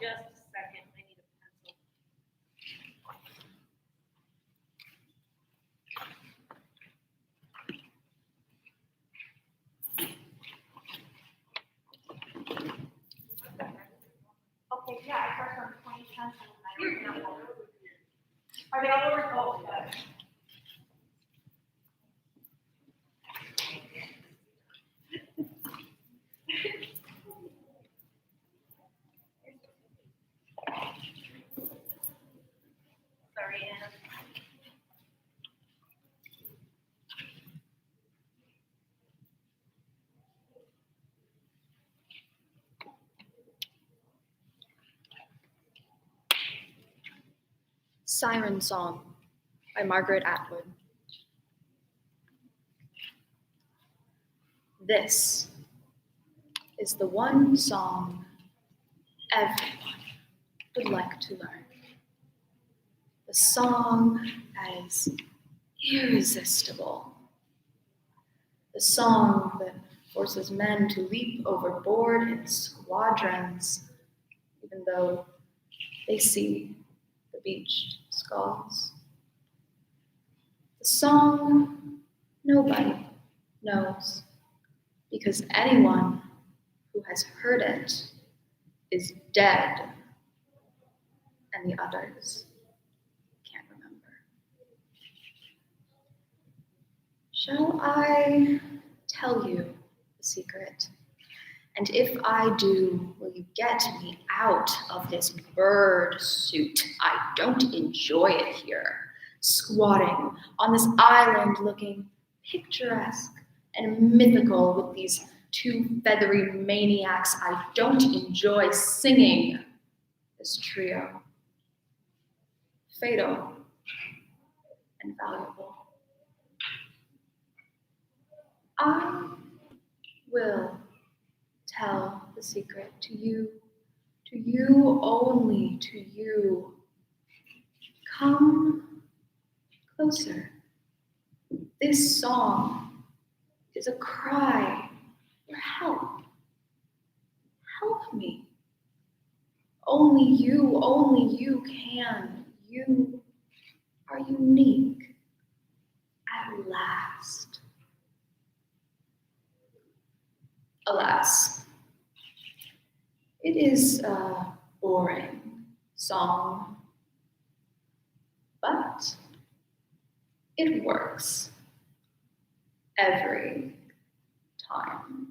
just a second. I need a pencil. Okay, yeah, I first on 20 pencils and I wrote them all over. Are they all over? Oh, good. Sorry, Anne. Siren Song by Margaret Atwood. This is the one song everyone would like to learn. The song that is irresistible. The song that forces men to leap overboard in squadrons, even though they see the beached skulls. The song nobody knows, because anyone who has heard it is dead, and the others can't remember. Shall I tell you the secret? And if I do, will you get me out of this bird suit? I don't enjoy it here, squatting on this island looking picturesque and mythical with these two feathery maniacs. I don't enjoy singing this trio. Fatal and valuable. I will tell the secret to you only, to you. Come closer. This song is a cry for help. Help me. Only you can. You are unique at last. Alas, it is a boring song, but it works every time.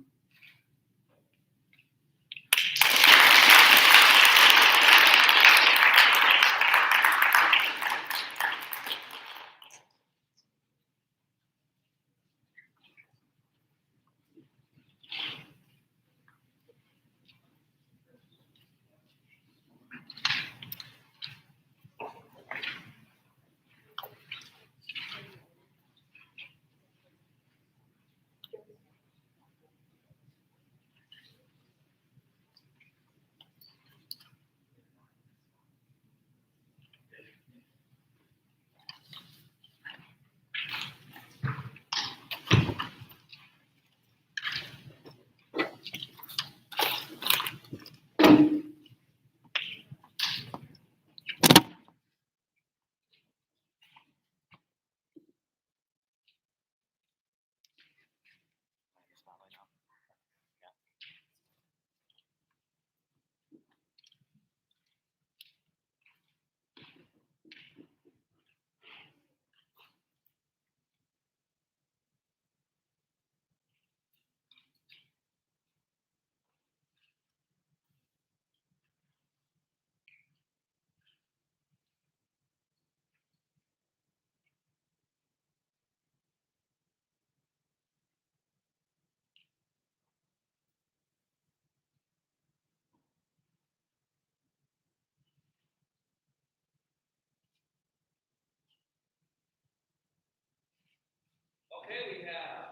Okay, we have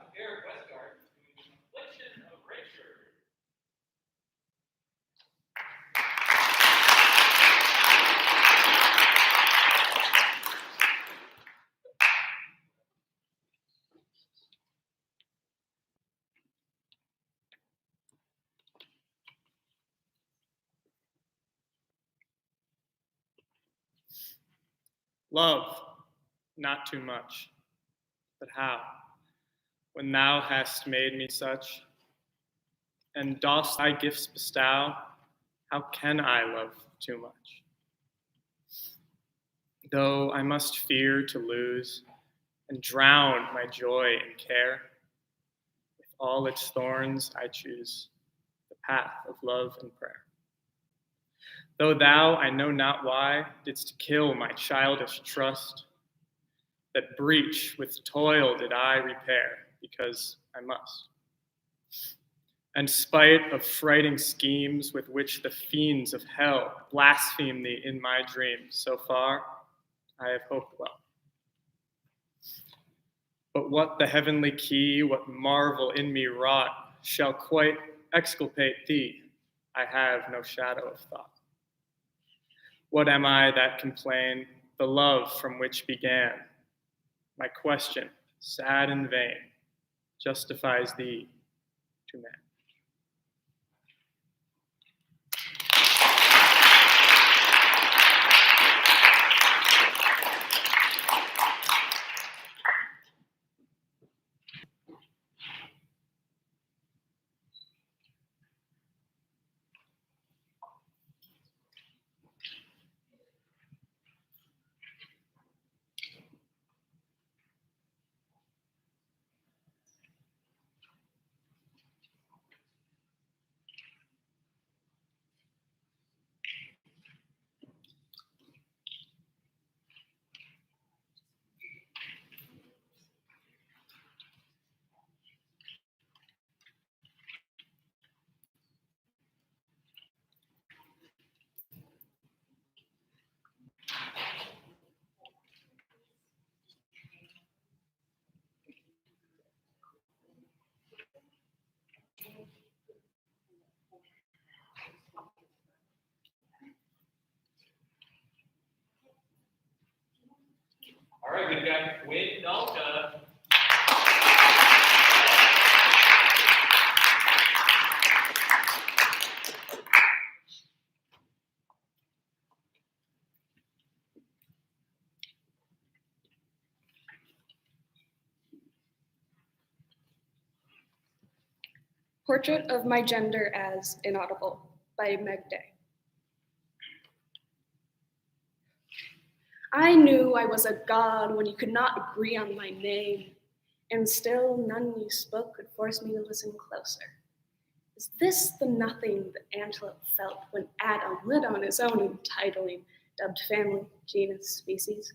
Love, not too much. But how? When thou hast made me such, and dost thy gifts bestow, how can I love too much? Though I must fear to lose and drown my joy in care, with all its thorns I choose the path of love and prayer. Though thou, I know not why, didst kill my childish trust, that breach with toil did I repair, because I must. And spite of frighting schemes with which the fiends of hell blaspheme thee in my dreams, so far I have hoped well. But what the heavenly key, what marvel in me wrought, shall quite exculpate thee, I have no shadow of thought. What am I that complain, the love from which began? My question, sad and vain, justifies thee to man. All right, we've got Quinn Dalka. Portrait of My Gender as Inaudible by Meg Day. I knew I was a god when you could not agree on my name, and still none you spoke could force me to listen closer. Is this the nothing that Antelope felt when Adam lit on his own entitling, dubbed family, genus, species?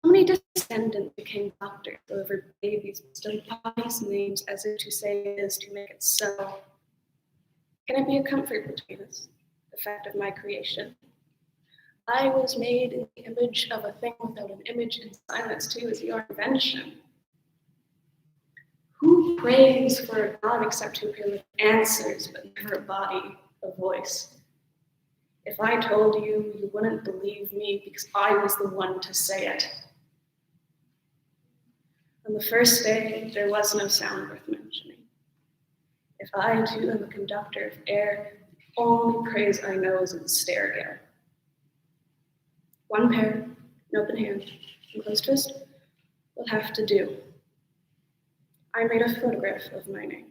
How many descendants became doctors over babies, still pious names as if to say it is to make it so? Can it be a comfort between us, the fact of my creation? I was made in the image of a thing without an image, and silence too is your invention. Who prays for a God except who can with answers but never a body, a voice? If I told you, you wouldn't believe me because I was the one to say it. On the first day, there was no sound worth mentioning. If I too am a conductor of air, the only praise I know is in stairgale. One pair, an open hand, and close twist will have to do. I made a photograph of my name.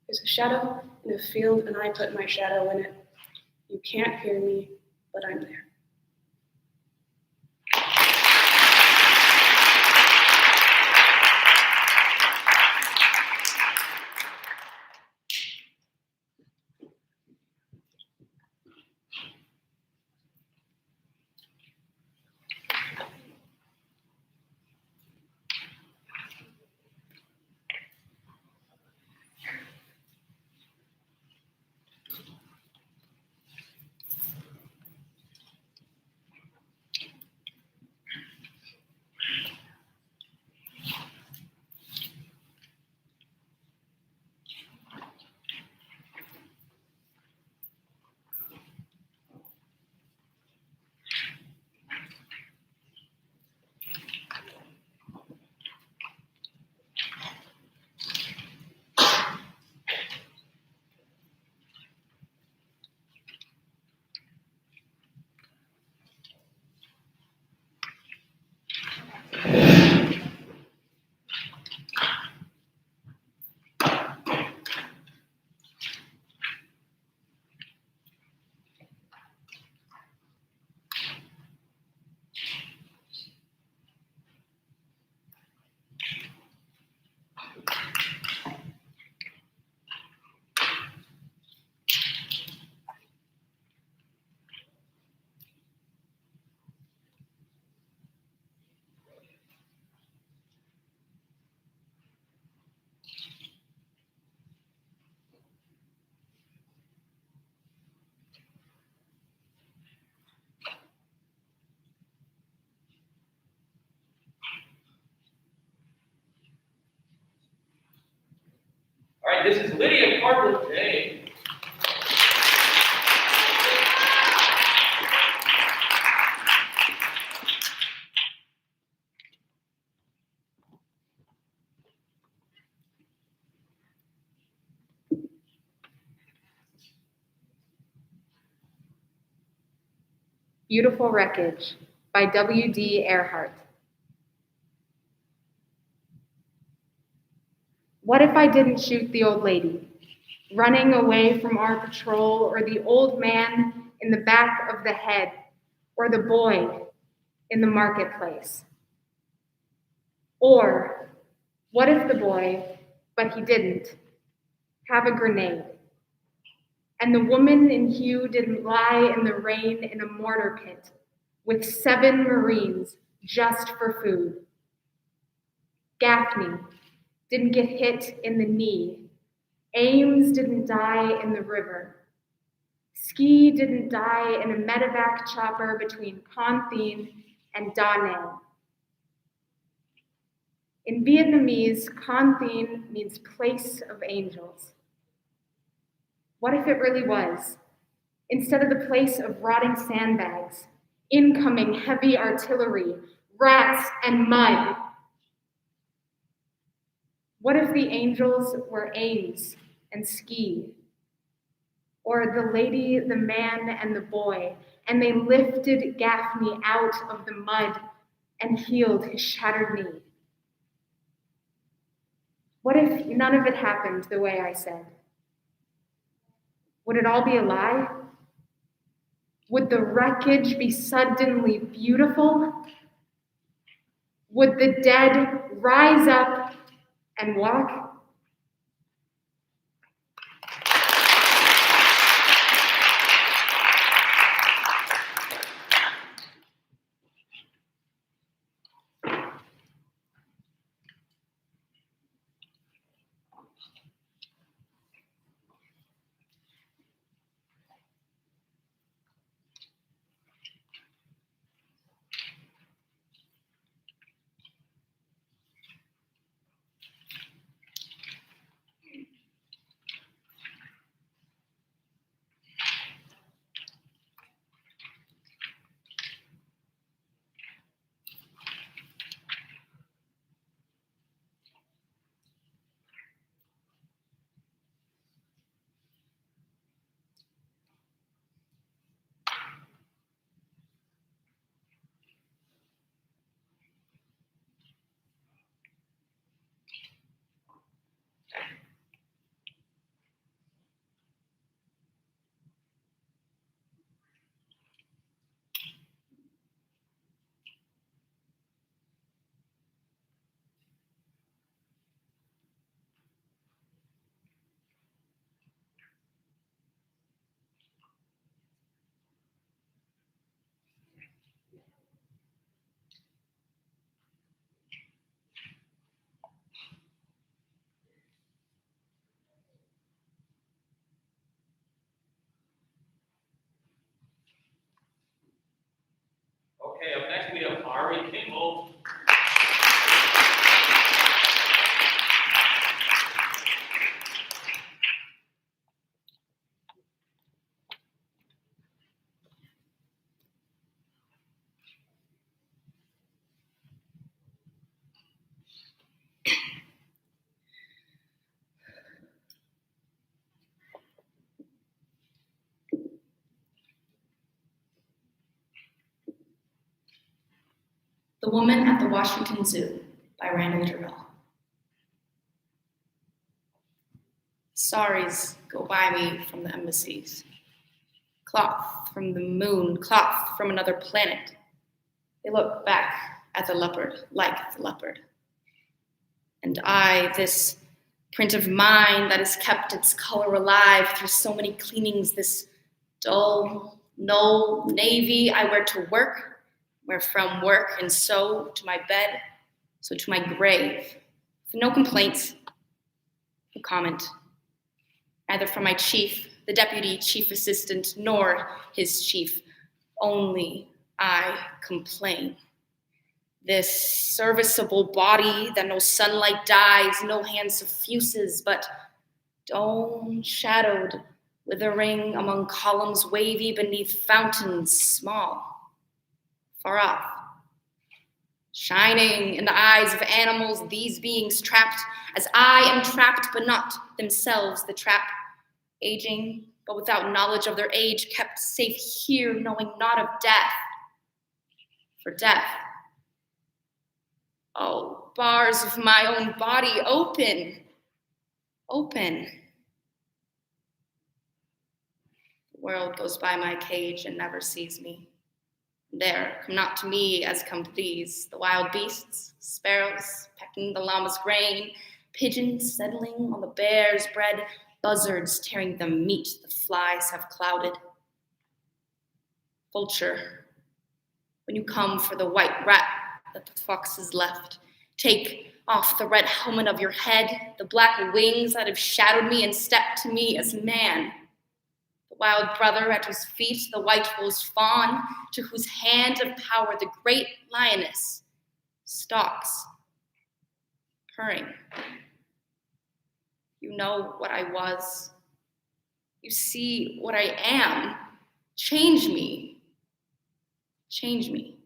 There's a shadow in a field, and I put my shadow in it. You can't hear me, but I'm there. right, this is Lydia Cardinal Day. Beautiful Wreckage by W.D. Earhart. What if I didn't shoot the old lady, running away from our patrol, or the old man in the back of the head, or the boy in the marketplace? Or what if the boy, but he didn't, have a grenade, and the woman in hue didn't lie in the rain in a mortar pit with 7 Marines just for food? Gaffney didn't get hit in the knee. Ames didn't die in the river. Ski didn't die in a medevac chopper between Contheen and Da Nang. In Vietnamese, Contheen means place of angels. What if it really was? Instead of the place of rotting sandbags, incoming heavy artillery, rats, and mud. What if the angels were Ames and Ski? Or the lady, the man, and the boy, and they lifted Gaffney out of the mud and healed his shattered knee? What if none of it happened the way I said? Would it all be a lie? Would the wreckage be suddenly beautiful? Would the dead rise up and walk? Okay, up next we have Ari Kimball. The Woman at the Washington Zoo by Randall Durrell. Saris go by me from the embassies. Cloth from the moon, cloth from another planet. They look back at the leopard like the leopard. And I, this print of mine that has kept its color alive through so many cleanings, this dull, null navy I wear to work, where from work, and so to my bed, so to my grave. No complaints, no comment, neither from my chief, the deputy chief assistant, nor his chief. Only I complain. This serviceable body that no sunlight dyes, no hand suffuses, but dome shadowed, withering among columns wavy beneath fountains small, far off. Shining in the eyes of animals, these beings trapped, as I am trapped, but not themselves the trap, aging, but without knowledge of their age, kept safe here, knowing not of death. For death, oh, bars of my own body, open, open. The world goes by my cage and never sees me. There, come not to me as come to these, the wild beasts, sparrows pecking the llama's grain, pigeons settling on the bear's bread, buzzards tearing the meat the flies have clouded. Vulture, when you come for the white rat that the foxes left, take off the red helmet of your head, the black wings that have shadowed me, and step to me as man. The wild brother at whose feet the white rose fawn, to whose hand of power the great lioness stalks, purring. You know what I was. You see what I am. Change me. Change me.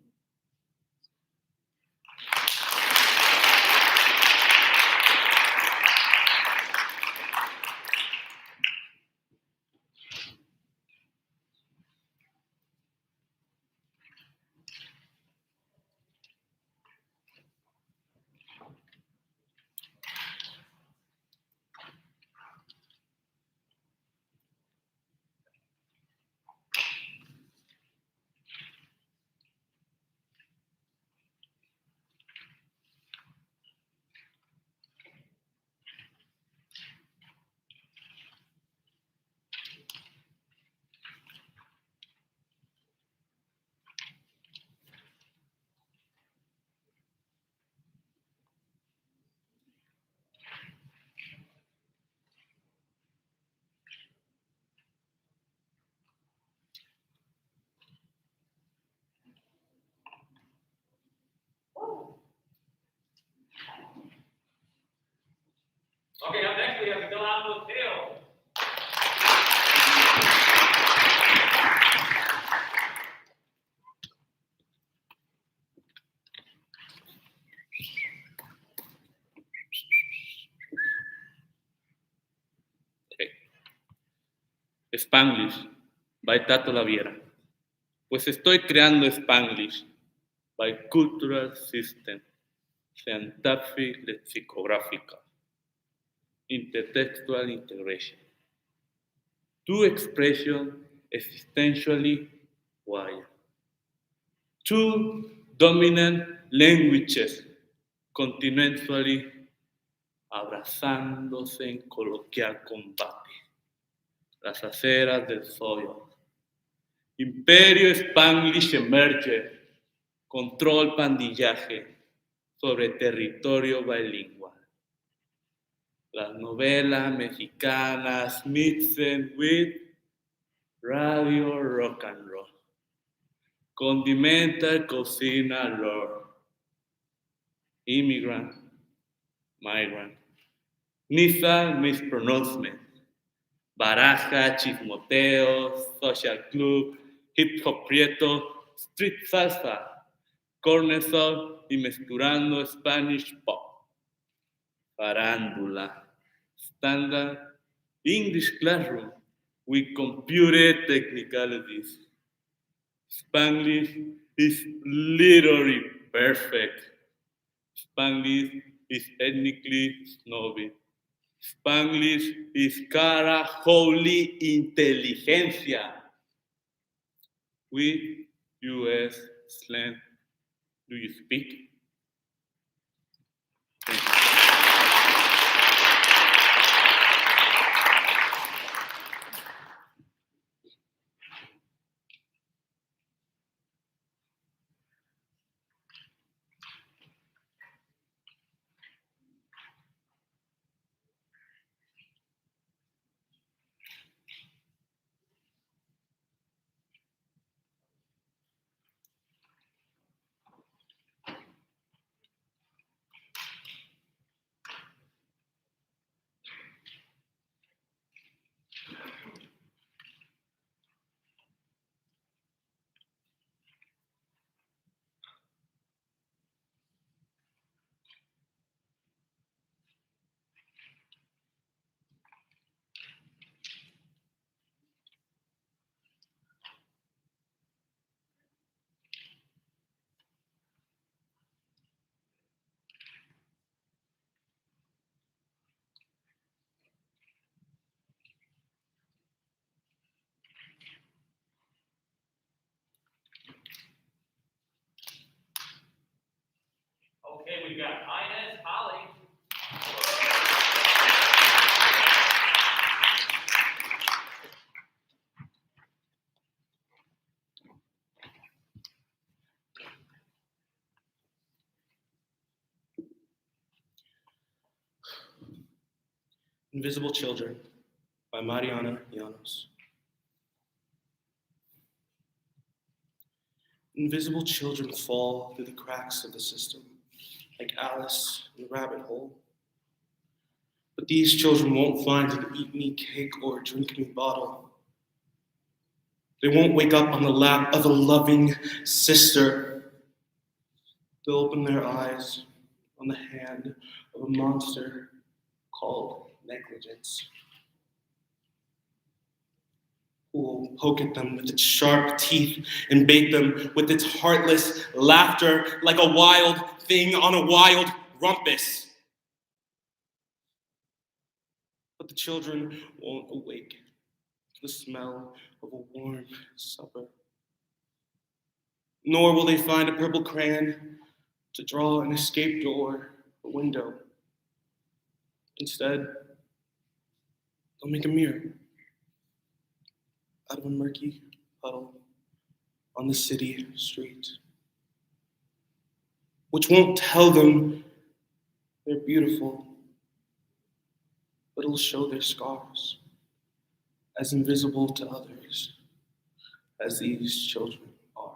Okay, up next we have Untitled Chapter. Spanglish, by Tato La Viera. Pues estoy creando Spanglish, by Cultural System, Scientific Lexicographical, Intertextual Integration. Two expressions existentially wired. Two dominant languages continually abrazándose en coloquial combate. Las aceras del Soyo. Imperio Spanglish emerge, control pandillaje sobre territorio bilingual. Las novelas mexicanas mixen with radio rock and roll. Condimenta cocina lore. Immigrant, migrant. Nissan mispronouncement. Baraja, chismoteo, social club, hip hop prieto, street salsa, corner soul y mezclando Spanish pop. Farándula, standard English classroom with computer technicalities. Spanglish is literally perfect. Spanglish is ethnically snobby. Spanglish is cara holy inteligencia. With U.S. slang, do you speak? Thank you. we've got Inez Holly. Invisible Children by Mariana Llanos. Invisible children fall through the cracks of the system, like Alice in the rabbit hole. But these children won't find an eat me cake or drink me bottle. They won't wake up on the lap of a loving sister. They'll open their eyes on the hand of a monster called negligence, who will poke at them with its sharp teeth and bait them with its heartless laughter like a wild thing on a wild rumpus. But the children won't awake to the smell of a warm supper, nor will they find a purple crayon to draw an escape door or window. Instead, they'll make a mirror out of a murky puddle on the city street, which won't tell them they're beautiful, but it'll show their scars, as invisible to others as these children are.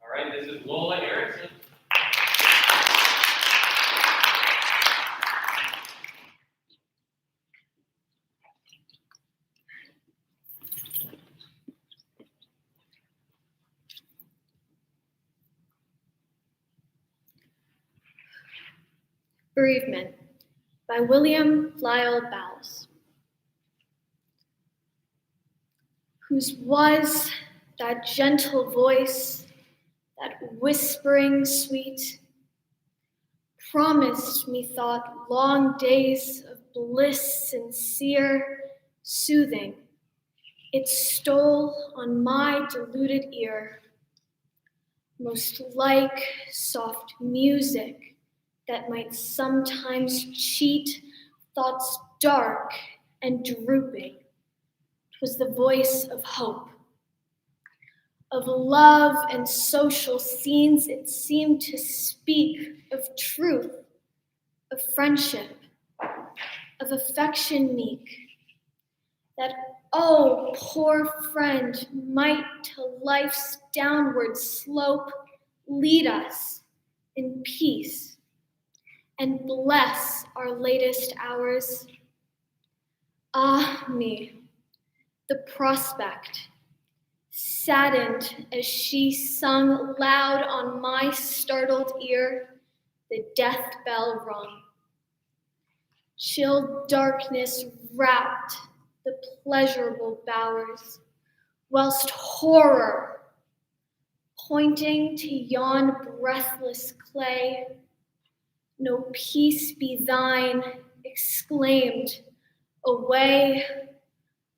All right, this is Lola Erickson. Bereavement by William Lyle Bowles. Whose was that gentle voice, that whispering sweet, promised methought long days of bliss sincere, soothing. It stole on my deluded ear, most like soft music that might sometimes cheat thoughts dark and drooping. 'Twas the voice of hope, of love and social scenes. It seemed to speak of truth, of friendship, of affection meek, that, oh, poor friend, might to life's downward slope lead us in peace and bless our latest hours. Ah me, the prospect, saddened as she sung loud on my startled ear, the death bell rung. Chill darkness wrapped the pleasurable bowers, whilst horror, pointing to yon breathless clay, no peace be thine, exclaimed, away,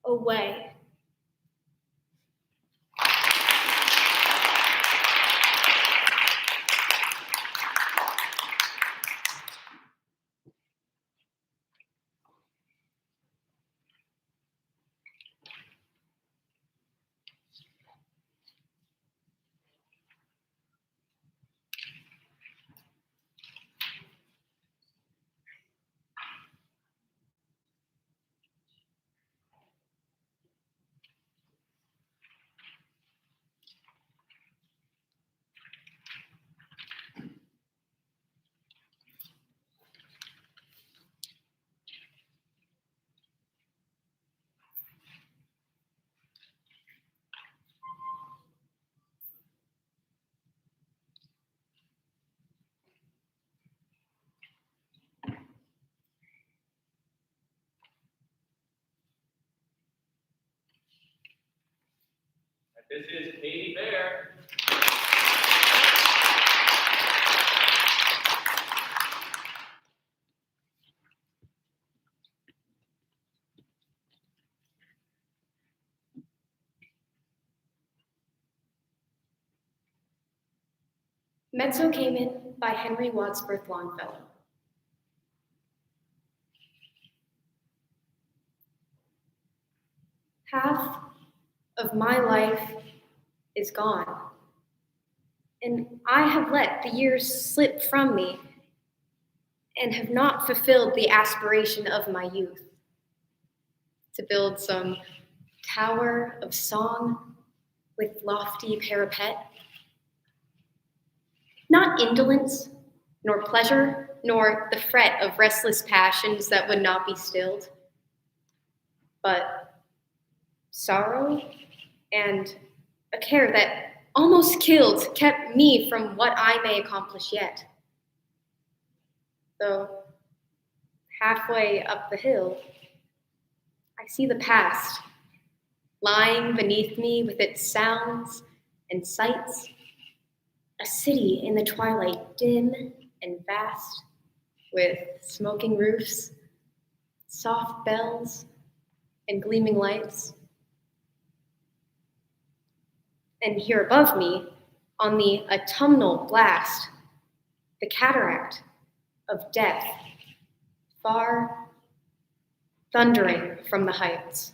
away. This is Katie Veer. Mezzo came in by Henry Wadsworth Longfellow. Half of my life is gone, and I have let the years slip from me and have not fulfilled the aspiration of my youth to build some tower of song with lofty parapet. Not indolence, nor pleasure, nor the fret of restless passions that would not be stilled, but sorrow and a care that almost killed kept me from what I may accomplish yet. Though halfway up the hill, I see the past lying beneath me with its sounds and sights. A city in the twilight, dim and vast, with smoking roofs, soft bells, and gleaming lights. And here above me, on the autumnal blast, the cataract of death, far thundering from the heights.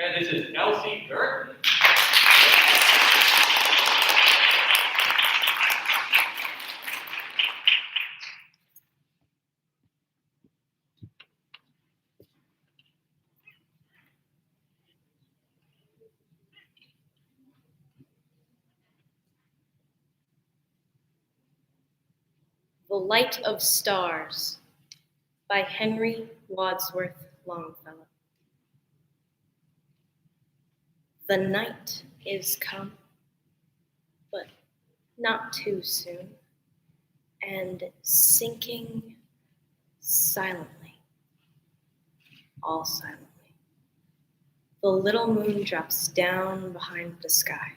Okay, this is Elsie Gerton. The Light of Stars by Henry Wadsworth Longfellow. The night is come, but not too soon, and sinking silently, all silently. The little moon drops down behind the sky.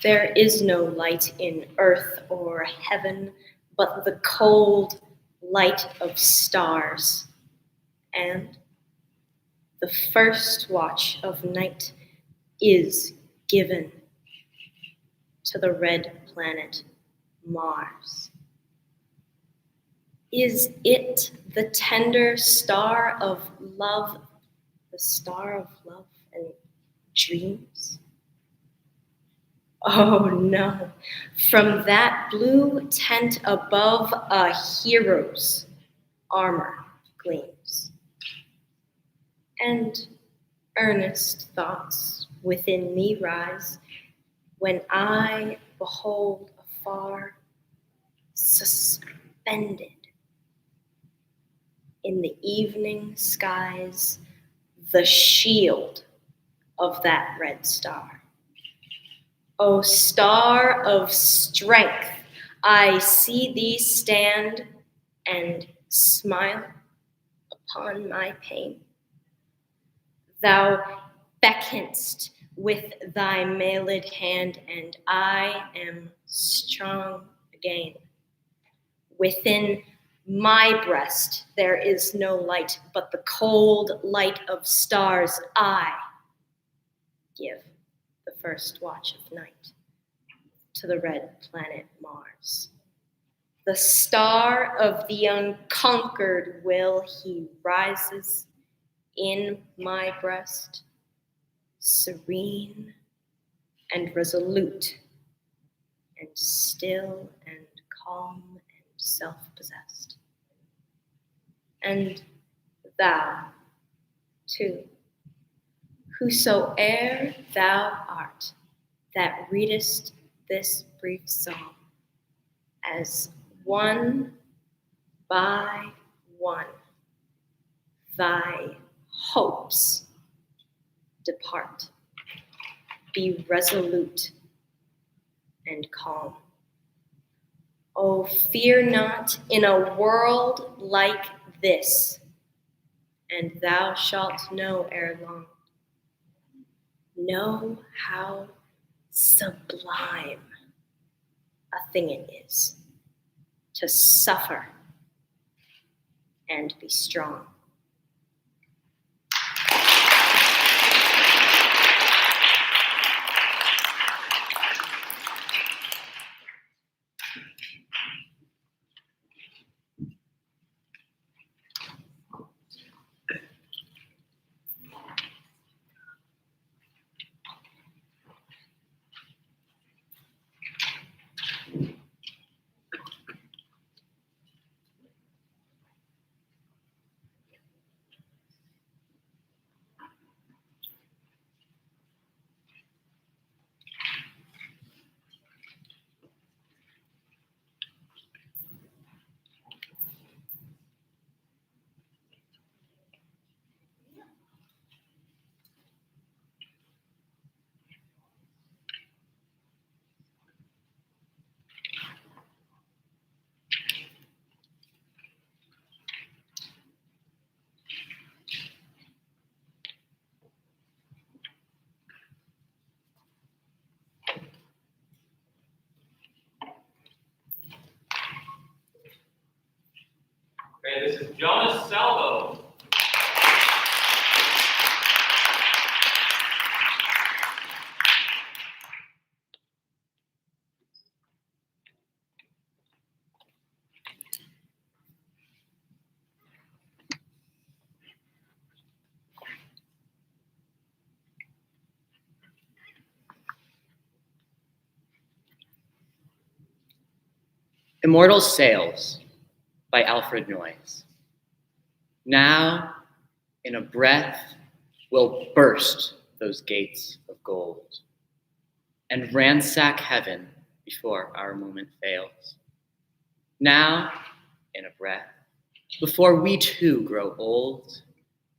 There is no light in earth or heaven, but the cold light of stars, and the first watch of night is given to the red planet Mars. Is it the tender star of love, the star of love and dreams? Oh no, from that blue tent above a hero's armor gleams. And earnest thoughts within me rise when I behold afar, suspended in the evening skies, the shield of that red star. O star of strength, I see thee stand and smile upon my pain. Thou beckonest with thy mailed hand, and I am strong again. Within my breast there is no light, but the cold light of stars I give the first watch of night to the red planet Mars. The star of the unconquered will, he rises in my breast, serene and resolute, and still and calm and self-possessed. And thou, too, whosoe'er thou art, that readest this brief song, as one by one thy hopes depart, be resolute and calm. Oh, fear not in a world like this, and thou shalt know ere long. Know how sublime a thing it is to suffer and be strong. Okay, this is Jonas Salvo. Immortal Sails by Alfred Noyes. Now, in a breath, we'll burst those gates of gold and ransack heaven before our moment fails. Now, in a breath, before we too grow old,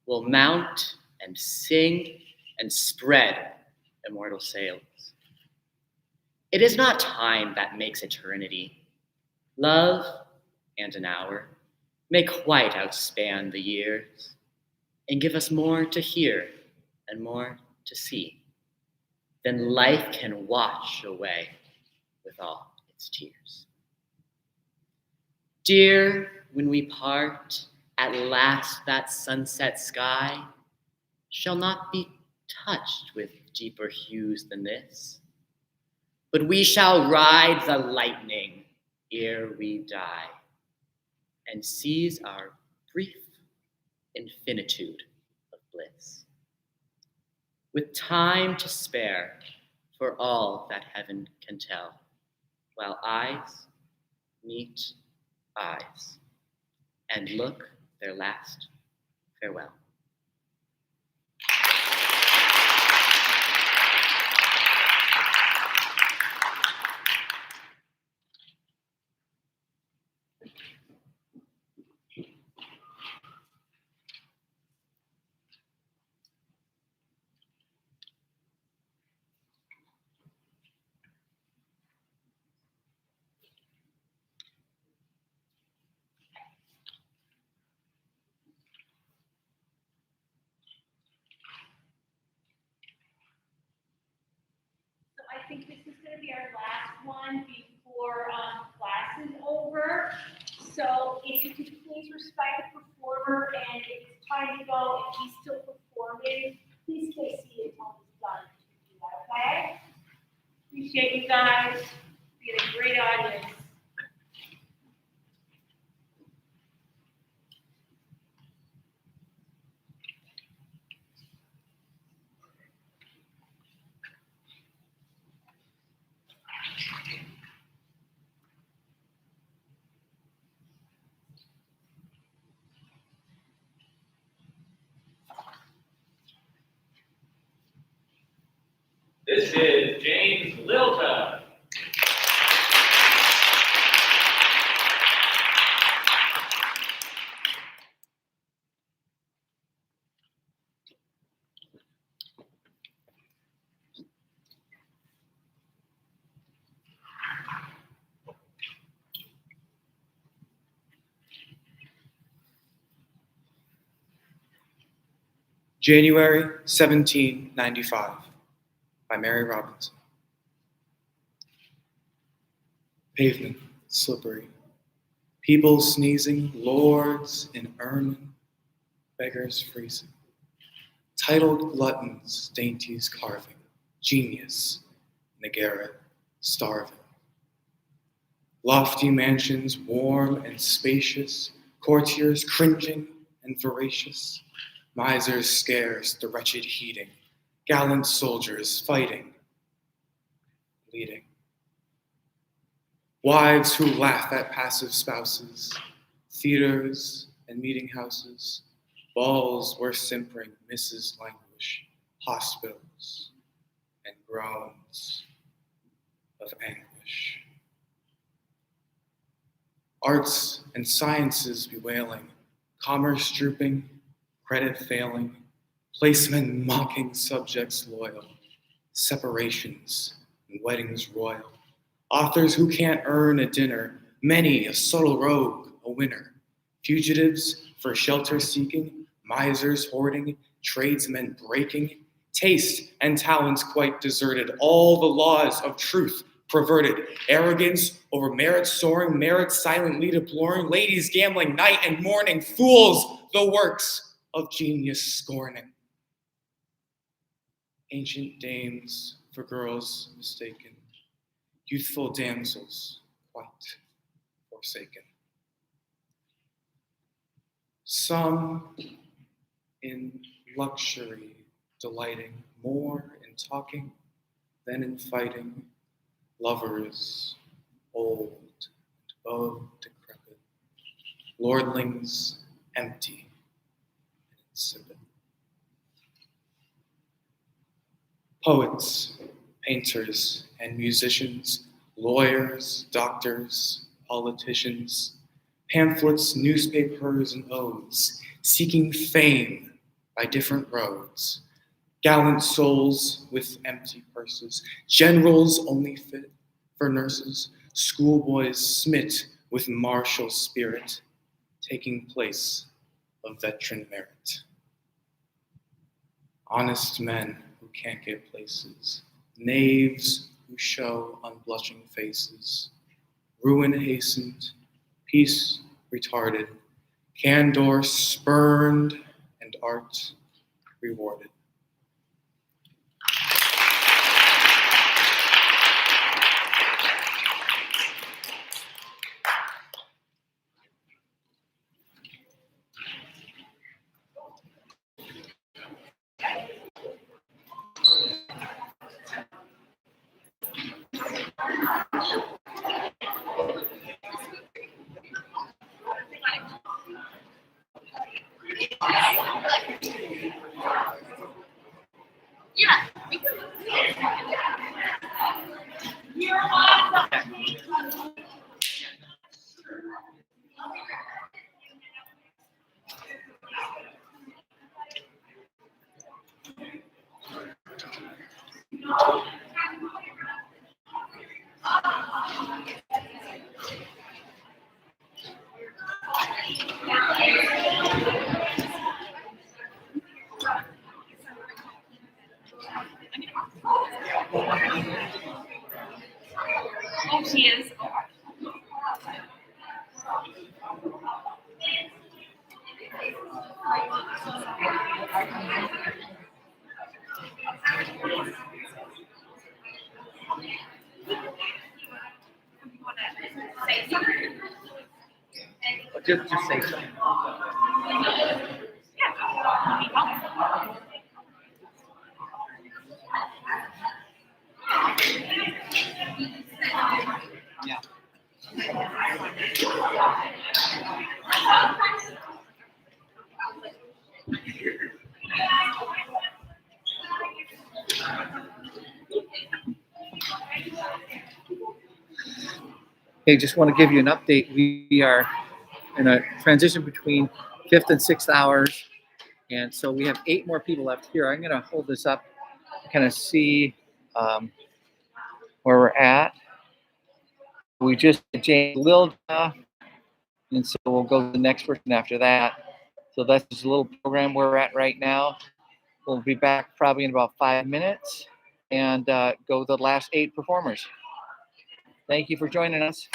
we'll mount and sing and spread immortal sails. It is not time that makes eternity. Love and an hour may quite outspan the years and give us more to hear and more to see than life can wash away with all its tears. Dear, when we part, at last that sunset sky shall not be touched with deeper hues than this, but we shall ride the lightning ere we die and seize our brief infinitude of bliss, with time to spare for all that heaven can tell, while eyes meet eyes and look their last farewell. So I think this is going to be our last one before class is over. So if you could please respect the performer, and if it's time to go, if he's still performing, please stay seated until he's done. Appreciate you guys. We had a great audience. This is James Lilton. January 1795 by Mary Robinson. Pavement slippery, people sneezing, lords in ermine, beggars freezing, titled gluttons dainties carving, genius in the garret starving. Lofty mansions warm and spacious, courtiers cringing and voracious, misers scarce the wretched heeding, gallant soldiers fighting, bleeding. Wives who laugh at passive spouses, theaters and meeting houses, balls where simpering misses languish, hospitals and groans of anguish. Arts and sciences bewailing, commerce drooping, credit failing, placemen mocking subjects loyal, separations and weddings royal, authors who can't earn a dinner, many a subtle rogue a winner, fugitives for shelter seeking, misers hoarding, tradesmen breaking, taste and talents quite deserted, all the laws of truth perverted, arrogance over merit soaring, merit silently deploring, ladies gambling night and morning, fools the works of genius scorning. Ancient dames for girls mistaken, youthful damsels quite forsaken. Some in luxury delighting, more in talking than in fighting, lovers old and beau decrepit, lordlings empty and insipid. Poets, painters, and musicians, lawyers, doctors, politicians, pamphlets, newspapers, and odes, seeking fame by different roads, gallant souls with empty purses, generals only fit for nurses, schoolboys smit with martial spirit, taking place of veteran merit. Honest men who can't get places, knaves who show unblushing faces, ruin hastened, peace retarded, candor spurned, and art rewarded. Oh, she is. Just say so. Yeah. Hey, just want to give you an update. We are in a transition between 5th and 6th hours. And so we have 8 more people left here. I'm going to hold this up, kind of see where we're at. We just did James Lilda, and so we'll go to the next person after that. So that's just a little program where we're at right now. We'll be back probably in about 5 minutes and go the last 8 performers. Thank you for joining us.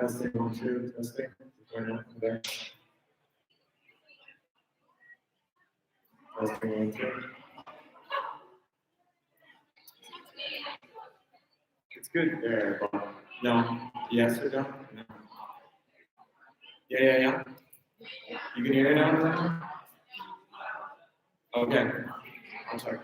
Testing 1, 2, testing. Turn up there. Testing 1, 2. It's good there, Bob. No. Yes or no? No. Yeah. You can hear it now? Okay. I'm sorry.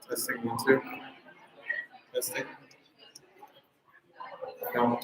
Testing 1, 2. Testing. No.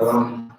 Testing.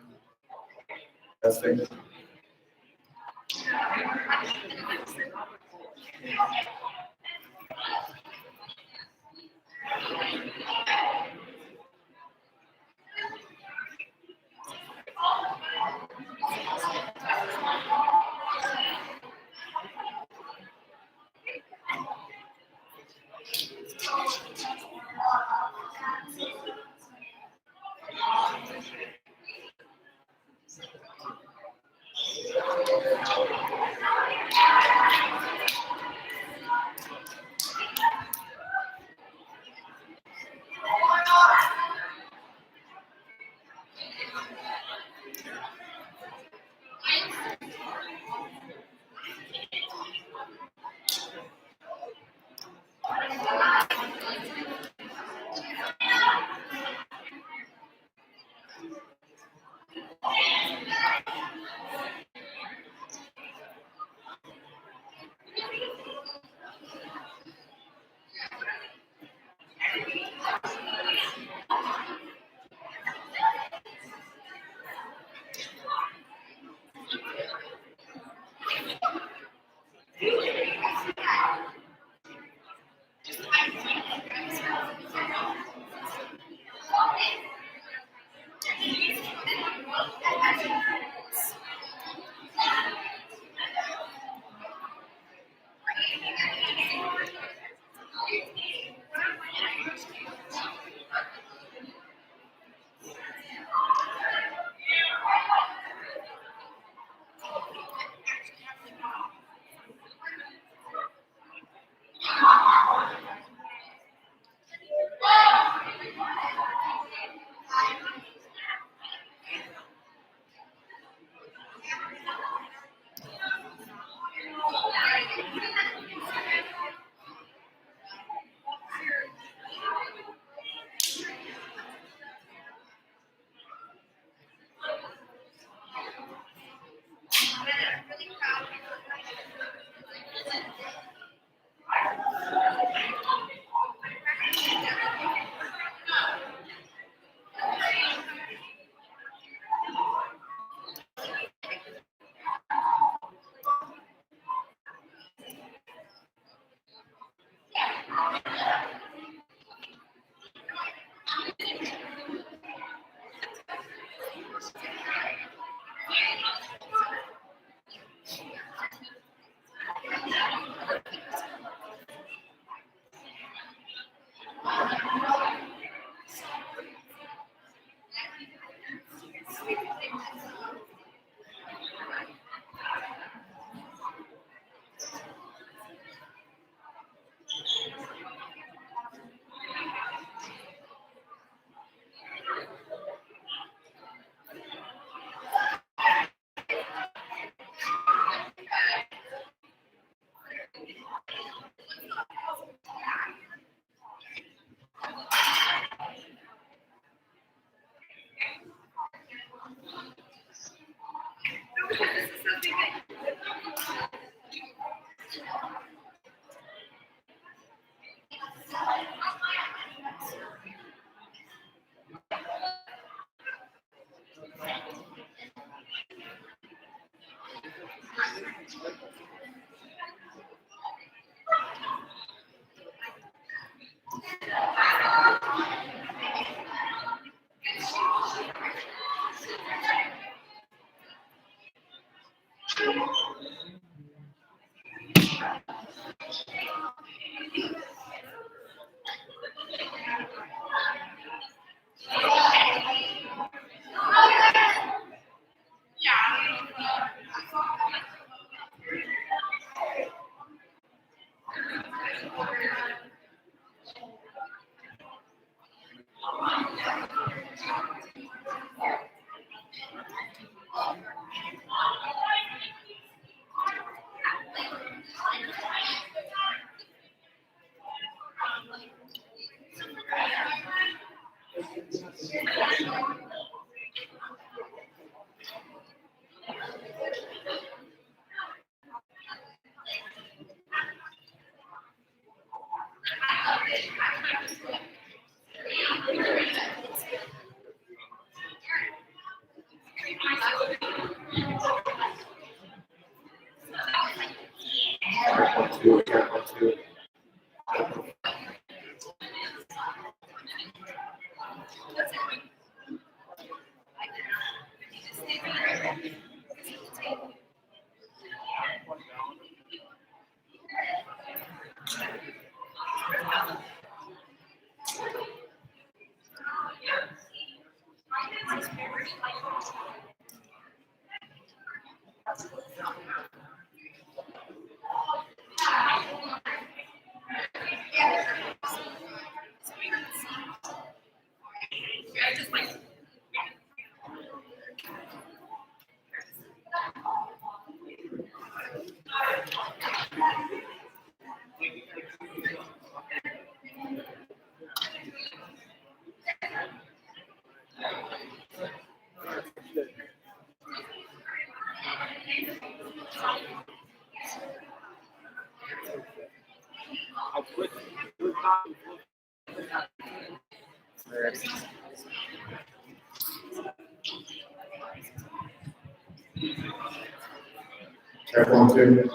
Check 1, 2.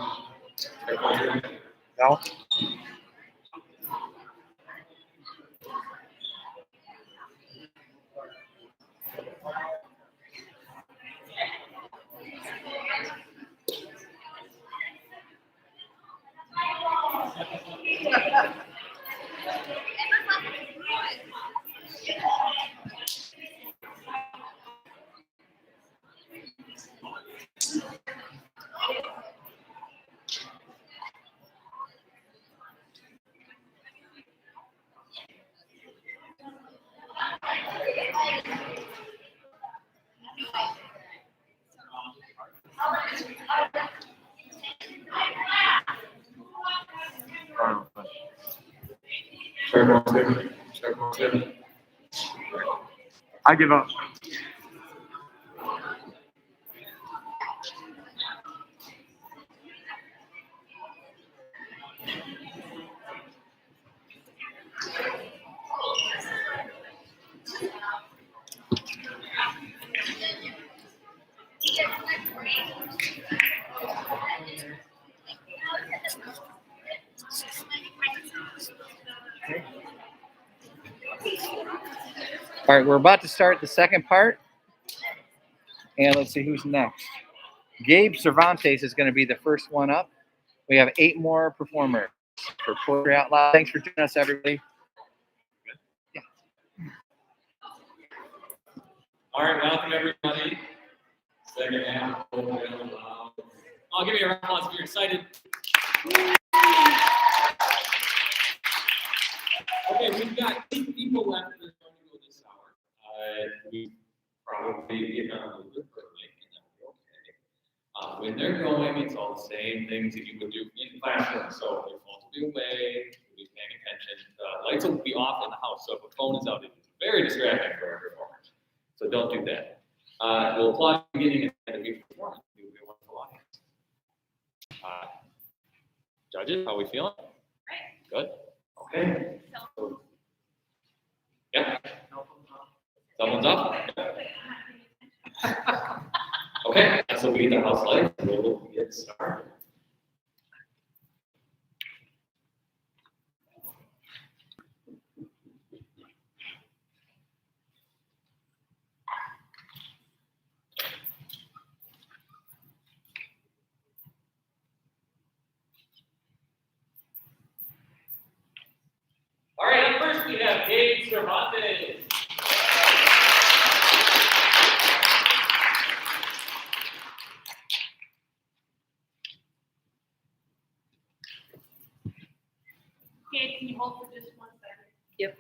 No? Check 1, 2. Check 1, 2. I give up. All right, we're about to start the second part. And let's see who's next. Gabe Cervantes is going to be the first one up. We have 8 more performers for Poetry Out Loud. Thanks for joining us, everybody. Yeah. All right, welcome everybody. Second half. I'll give you a round of applause if you're excited. Okay, we've got 8 people left that are going to go this hour. We probably get on a little bit early, and that'll be okay. When they're going, it's all the same things that you would do in classroom. So your phones will be away, you'll be paying attention. Lights will be off in the house, so if a phone is out, it's very distracting for our performers. So don't do that. We'll applaud at the beginning and at the performance. You'll be a wonderful audience. Judges, how are we feeling? Good. Okay. Yeah. Someone's up. Okay, so we need the house lights. We'll get started. All right, up first we have Gabe Cervantes. Gabe, can you hold for just 1 second? Yep.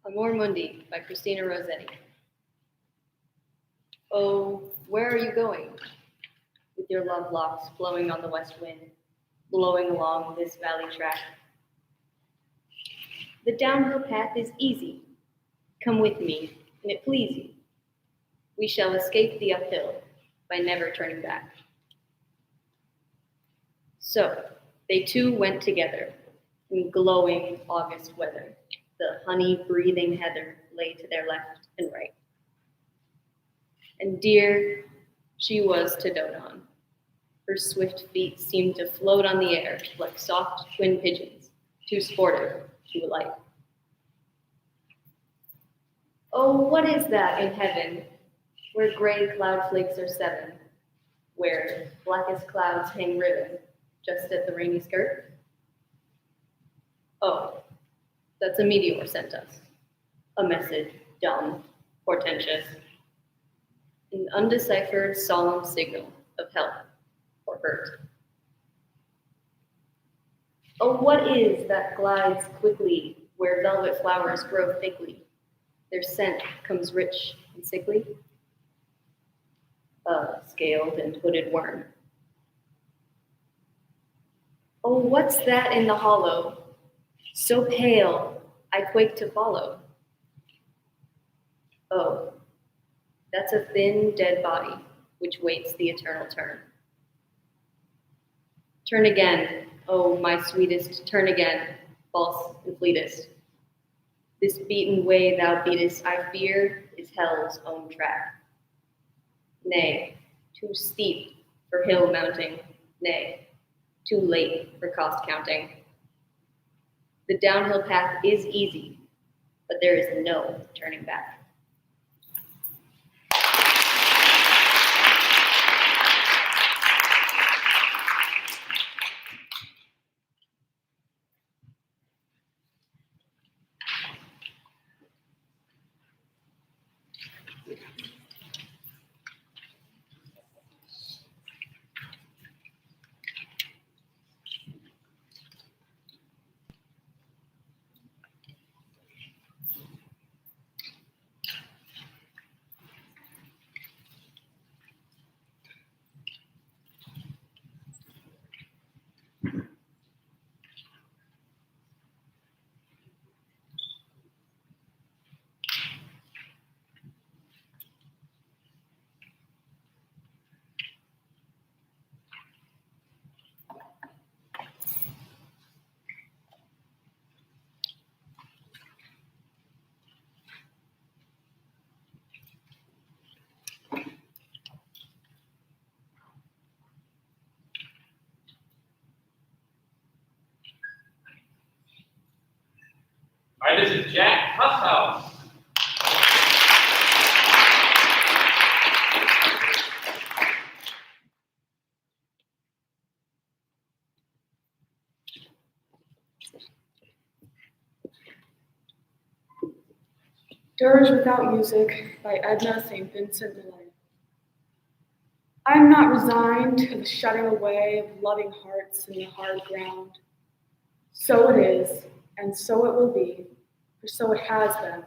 Amor Mundi by Christina Rossetti. Oh, where are you going? With your love locks blowing on the west wind, blowing along this valley track. The downhill path is easy. Come with me, and it please you. We shall escape the uphill by never turning back. So, they two went together in glowing August weather, The honey-breathing heather lay to their left and right. And dear she was to dote on. Her swift feet seemed to float on the air like soft twin pigeons, too sportive to alight. Oh, what is that in heaven, where gray cloud flakes are seven, where blackest clouds hang ribbon just at the rainy skirt? Oh, that's a meteor sent us, a message dumb, portentous, an undeciphered solemn signal of help or hurt. Oh, what is that glides quickly where velvet flowers grow thickly? Their scent comes rich and sickly. A scaled and hooded worm. Oh, what's that in the hollow? So pale, I quake to follow. Oh, that's a thin, dead body which waits the eternal turn. Turn again, oh, my sweetest, turn again, false and fleetest. This beaten way thou beatest, I fear, is hell's own track. Nay, too steep for hill mounting, nay, too late for cost counting. The downhill path is easy, but there is no turning back. All right, this is Jack Huffhouse. Dirge Without Music by Edna St. Vincent Millay. I am not resigned to the shutting away of loving hearts in the hard ground. So it is, and so it will be, for so it has been,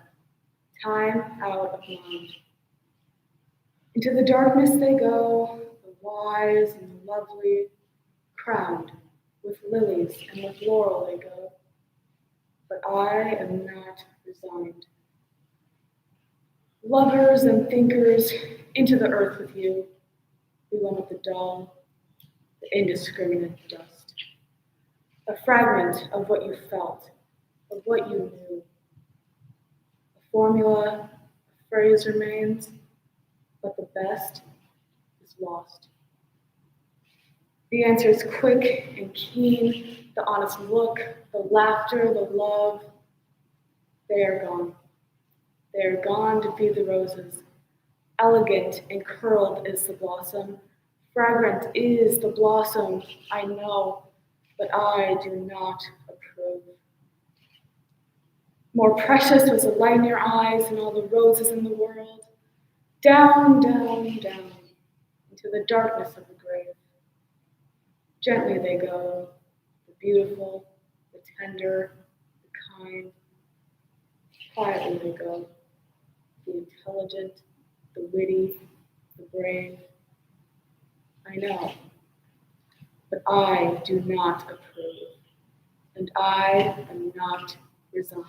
time out of mind. Into the darkness they go, the wise and the lovely, crowned with lilies and with laurel they go. But I am not resigned. Lovers and thinkers, into the earth with you. We want the dull, the indiscriminate dust. A fragment of what you felt, of what you knew. A formula, a phrase remains, but the best is lost. The answer is quick and keen, the honest look, the laughter, the love. They are gone. They are gone to feed the roses. Elegant and curled is the blossom. Fragrant is the blossom, I know, but I do not approve. More precious was the light in your eyes than all the roses in the world. Down, down, down, into the darkness of the grave. Gently they go, the beautiful, the tender, the kind. Quietly they go, the intelligent, the witty, the brave. I know, but I do not approve, and I am not resigned.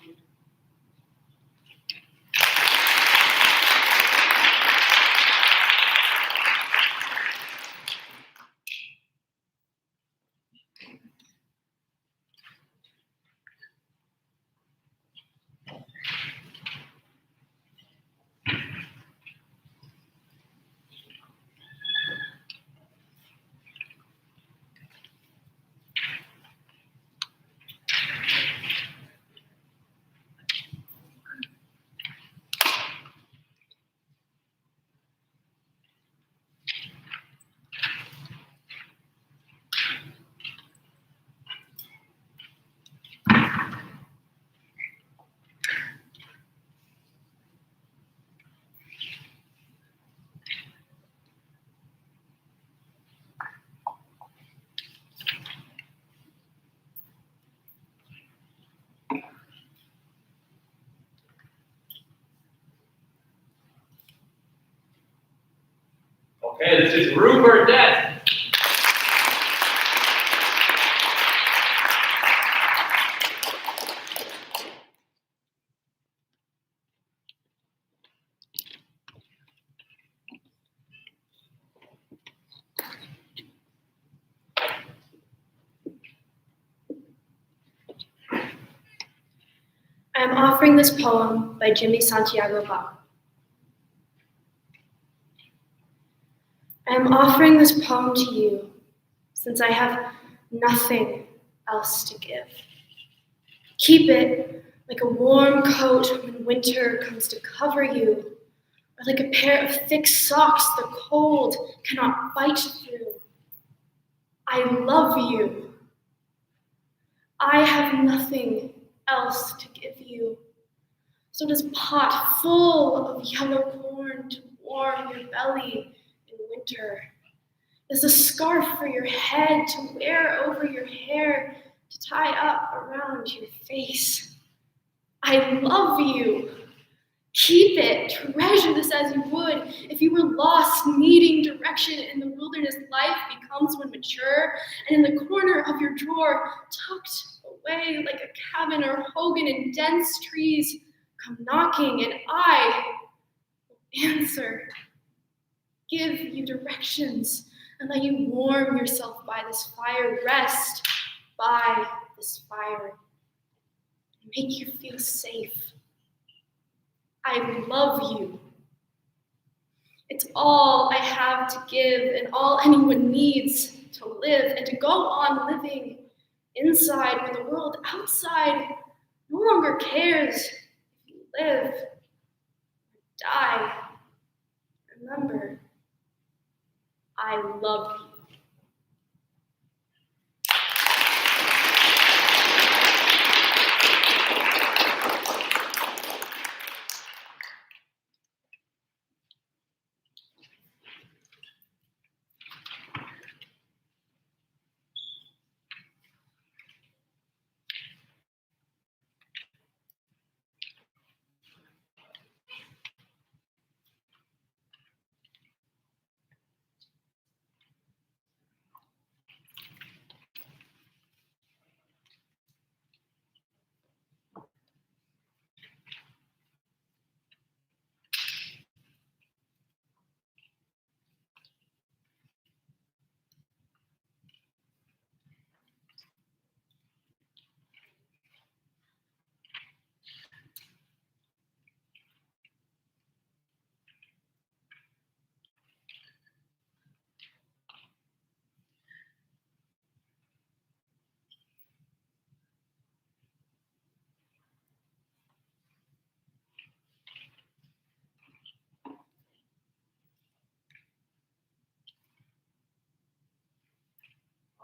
Okay, this is Rupert Death. I am offering this poem by Jimmy Santiago Bach. I am offering this poem to you since I have nothing else to give. Keep it like a warm coat when winter comes to cover you, or like a pair of thick socks the cold cannot bite through. I love you. I have nothing else to give you. So does pot full of yellow corn to warm your belly in winter. There's a scarf for your head to wear over your hair to tie up around your face. I love you. Keep it. Treasure this as you would if you were lost, needing direction in the wilderness life becomes when mature, and in the corner of your drawer, tucked away like a cabin or Hogan in dense trees, come knocking, and I will answer. Give you directions and let you warm yourself by this fire. Rest by this fire. Make you feel safe. I love you. It's all I have to give and all anyone needs to live and to go on living inside when the world outside no longer cares if you live or die. Remember, I love you.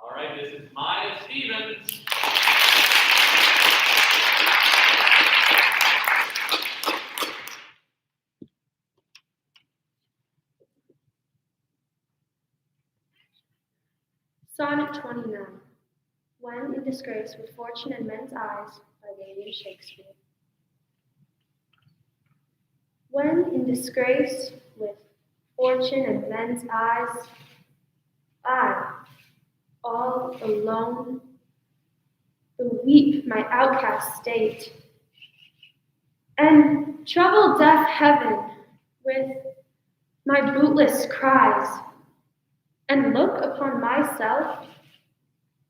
All right, this is Maya Stevens. Sonnet 29. When in disgrace with fortune and men's eyes, by William Shakespeare. When in disgrace with fortune and men's eyes, I, all alone, will weep my outcast state, and trouble deaf heaven with my bootless cries, and look upon myself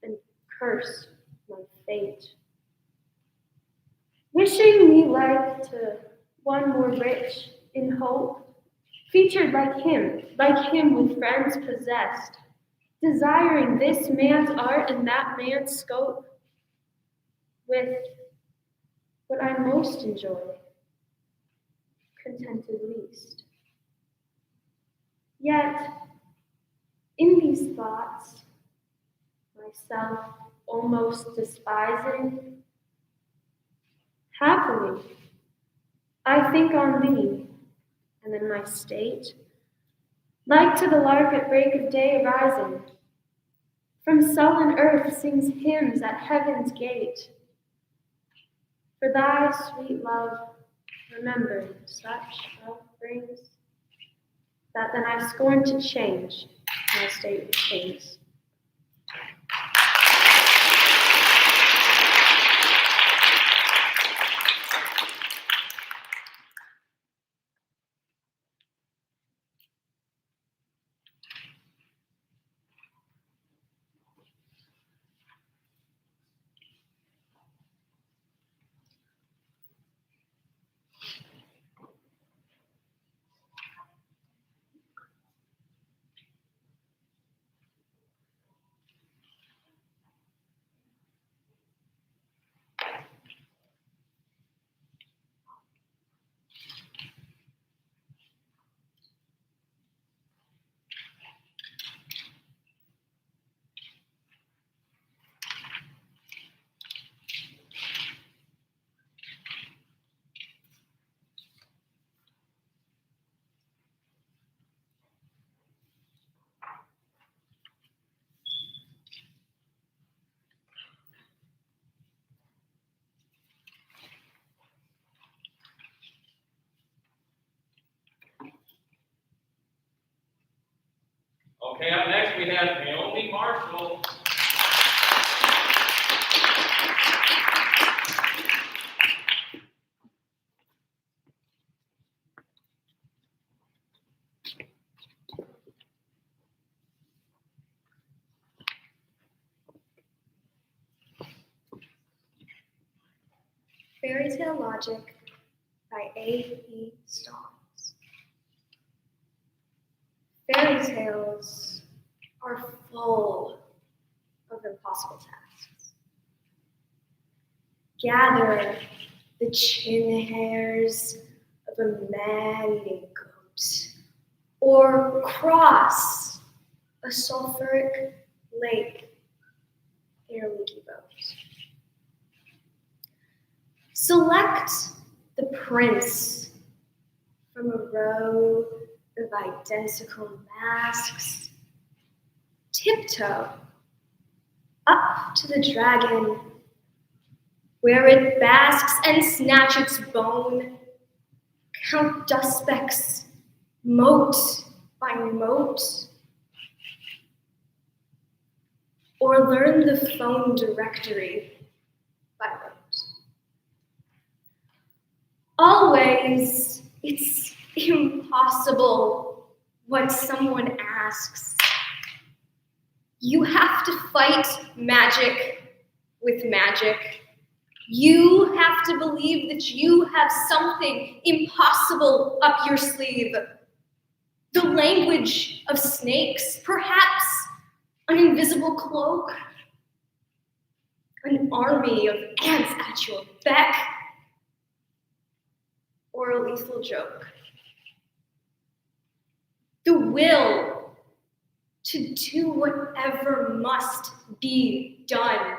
and curse my fate. Wishing me like to one more rich in hope, featured like him with friends possessed, desiring this man's art and that man's scope, with what I most enjoy, contented least. Yet, in these thoughts, myself almost despising, happily, I think on thee, and in my state, like to the lark at break of day arising, from sullen earth sings hymns at heaven's gate. For thy sweet love, remembering such love brings, that then I scorn to change my state of things. Okay, up next we have Naomi Marshall. Fairy Tale Logic by A.E. Stahls. Fairy tales are full of impossible tasks. Gather the chin hairs of a man-eating goat, or cross a sulfuric lake in a leaky boat. Select the prince from a row of identical masks. Tiptoe up to the dragon, where it basks and snatch its bone. Count dust specks, mote by mote. Or learn the phone directory by rote. Always, it's impossible what someone asks. You have to fight magic with magic. You have to believe that you have something impossible up your sleeve. The language of snakes, perhaps an invisible cloak, an army of ants at your beck, or a lethal joke. The will to do whatever must be done.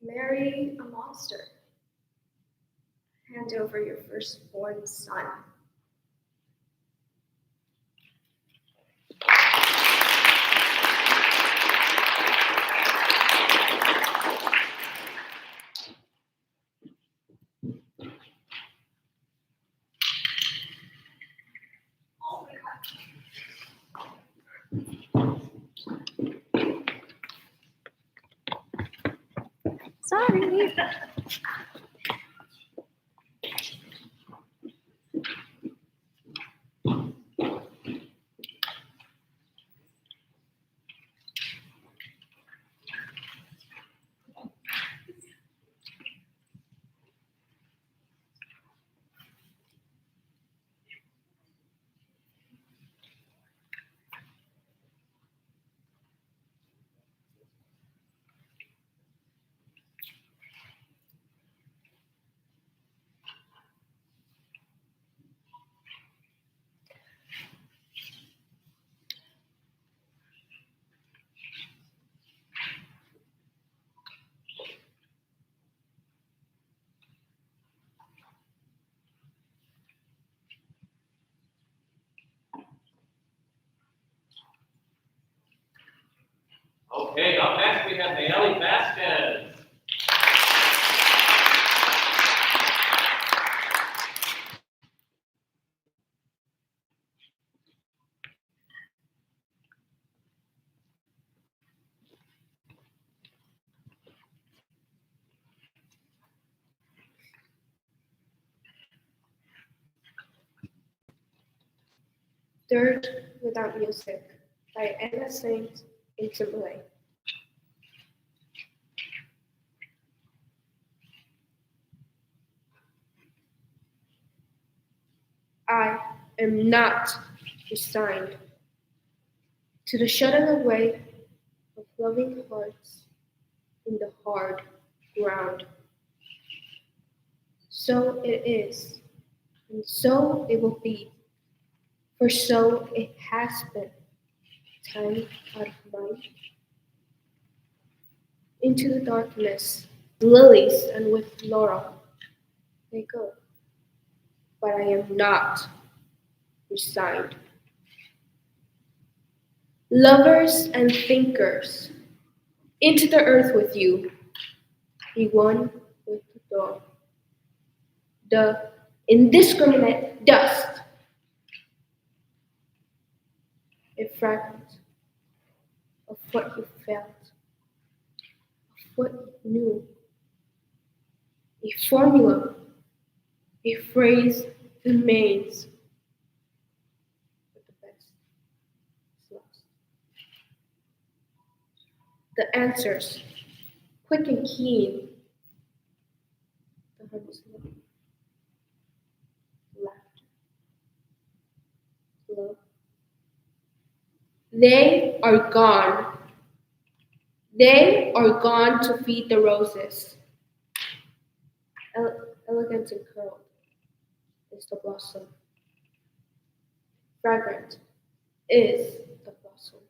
Marry a monster. Hand over your firstborn son. Sorry. Okay, up next we have Nayeli Vasquez. Dirt Without Music by Anna Saint in Timberlake. I am not resigned to the shutting away of loving hearts in the hard ground. So it is, and so it will be, for so it has been, time out of mind. Into the darkness, lilies and with laurel they go, but I am not resigned. Lovers and thinkers, into the earth with you, be one with the dawn. The indiscriminate dust, a fragment of what you felt, of what you knew, a formula, a phrase remains, but the best is lost. The answers, quick and keen, the honey's love, laughter, love. They are gone. They are gone to feed the roses. Elegant and curled is the blossom. Fragrant is the blossom.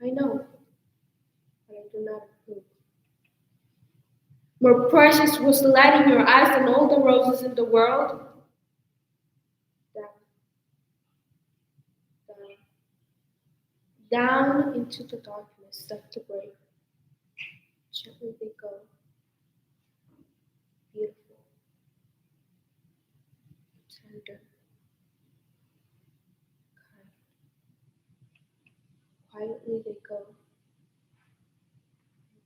I know, but I do not approve. More precious was the light in your eyes than all the roses in the world. Down into the darkness of the grave. Gently they go. Beautiful. Tender. Kind. Quietly they go.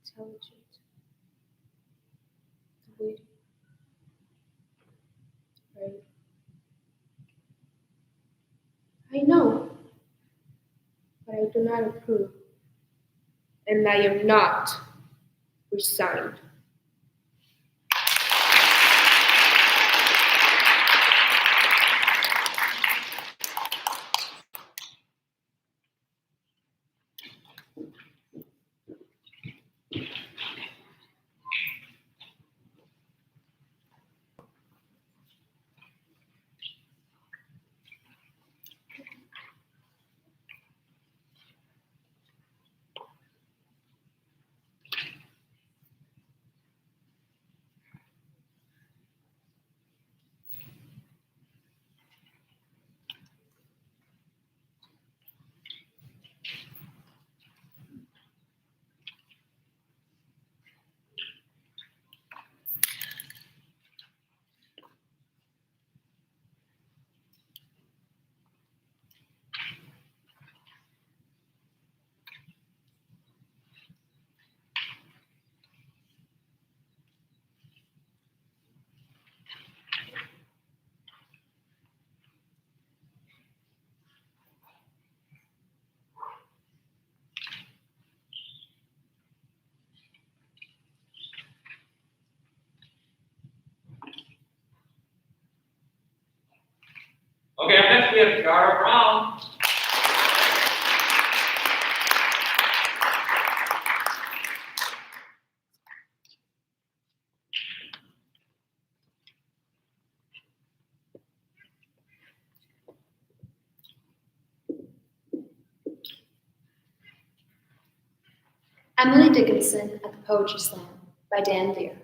Intelligent. Waiting. Right. I know, but I do not approve, and I am not resigned. Okay, up next we have Gara Brown. Emily Dickinson at the Poetry Slam by Dan Veer.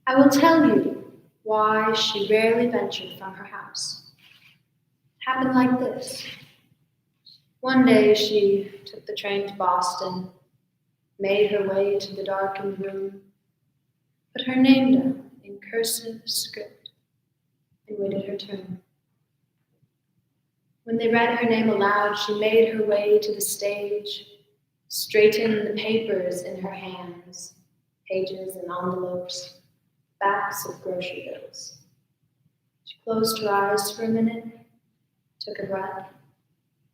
I will tell you why she rarely ventured from her house. It happened like this. One day she took the train to Boston, made her way to the darkened room, put her name down in cursive script, and waited her turn. When they read her name aloud, she made her way to the stage, straightened the papers in her hands, pages and envelopes, backs of grocery bills. She closed her eyes for a minute, took a breath,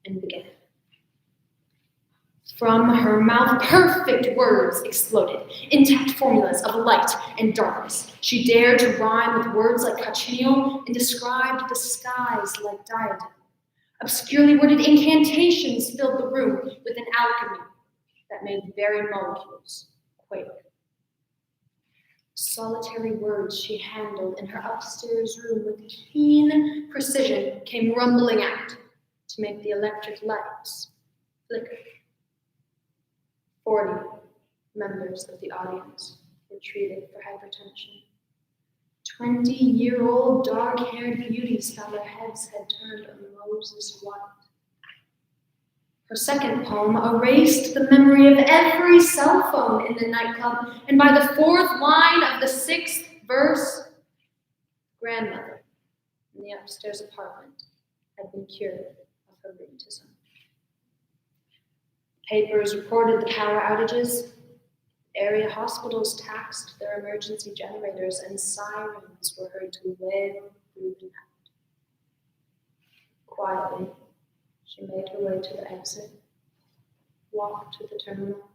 and began. From her mouth, perfect words exploded, intact formulas of light and darkness. She dared to rhyme with words like cochineal and described the skies like diadem. Obscurely worded incantations filled the room with an alchemy that made very molecules quake. Solitary words she handled in her upstairs room with keen precision came rumbling out to make the electric lights flicker. 40 members of the audience were treated for hypertension. 20-year-old dark-haired beauties found their heads had turned a Moses white. Her second poem erased the memory of every cell phone in the nightclub, and by the fourth line of the sixth verse, grandmother in the upstairs apartment had been cured of her rheumatism. Papers reported the power outages. Area hospitals taxed their emergency generators, and sirens were heard to wail through the night. Quietly, she made her way to the exit, walked to the terminal,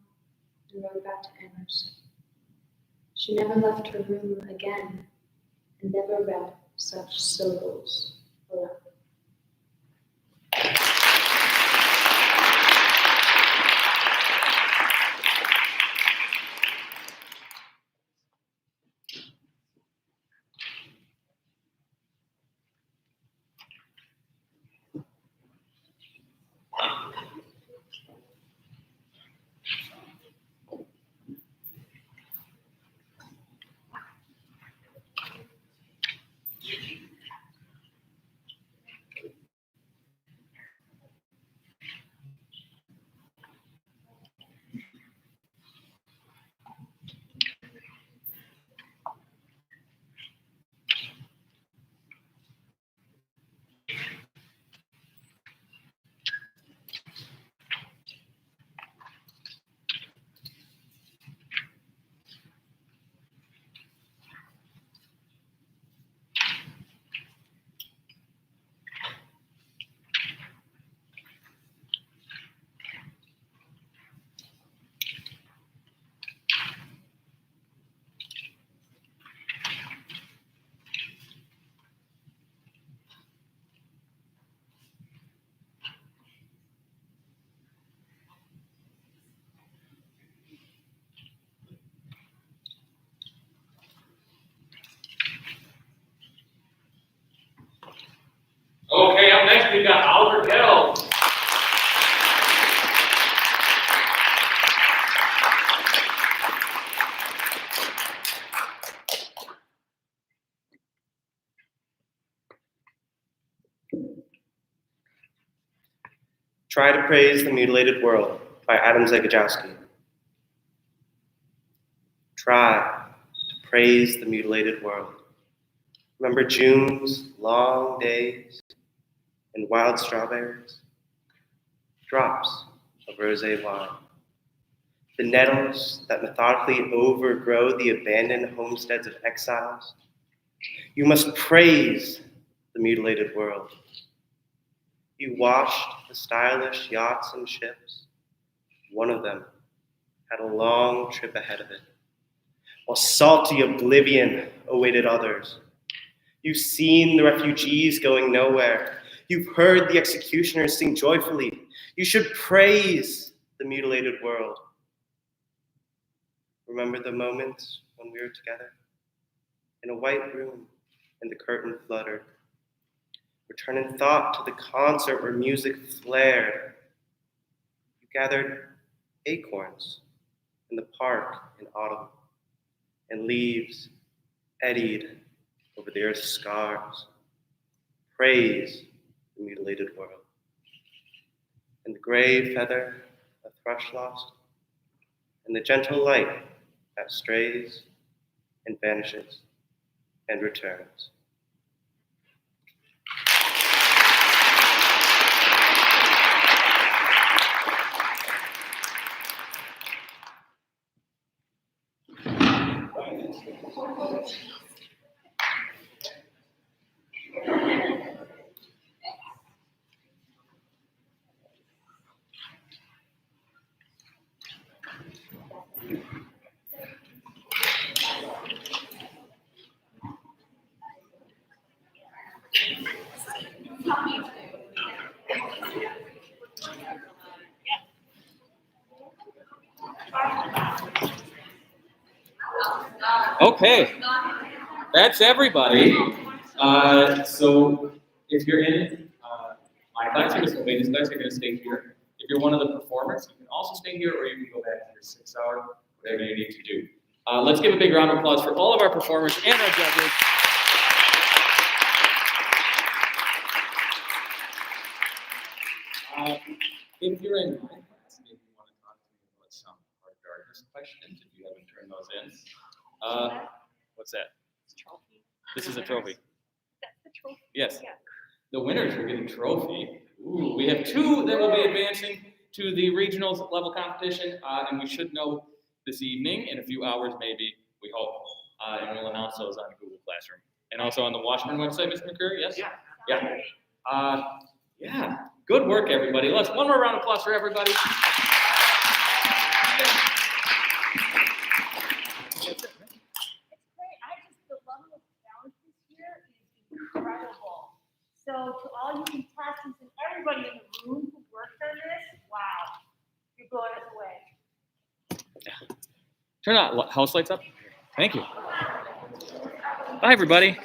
and rode back to Amherst. She never left her room again, and never read such syllables aloud. Okay, up next we've got Albert Hill. Try to Praise the Mutilated World by Adam Zagajowski. Try to praise the mutilated world. Remember June's long days and wild strawberries, drops of rosé wine, the nettles that methodically overgrow the abandoned homesteads of exiles. You must praise the mutilated world. You watched the stylish yachts and ships. One of them had a long trip ahead of it, while salty oblivion awaited others. You've seen the refugees going nowhere. You've heard the executioners sing joyfully. You should praise the mutilated world. Remember the moments when we were together in a white room and the curtain fluttered. Return in thought to the concert where music flared. You gathered acorns in the park in autumn, and leaves eddied over the earth's scars. Praise the mutilated world. And the gray feather a thrush lost, and the gentle light that strays and vanishes and returns. Okay, that's everybody. So if you're in my class, or this class, you're going to stay here. If you're one of the performers, you can also stay here, or you can go back to your 6 hour, whatever you need to do. Let's give a big round of applause for all of our performers and our judges. If you're in my class, maybe you want to talk to me about some hard gardeners questions, if you haven't turned those in. What's that? This is a trophy. That's the trophy. Yes. Yeah. The winners will get a trophy. Ooh, we have 2 that will be advancing to the regionals level competition, and we should know this evening, in a few hours maybe, we hope. And we'll announce those on Google Classroom. And also on the Washburn website, Mr. McCreary, yes? Yeah. Yeah. Yeah. Good work, everybody. Let's one more round of applause for everybody. The level of talent this year is incredible. So to all you contestants and everybody in the room who worked on this, wow, you're blowing us away. Turn that house lights up. Thank you. Bye, everybody.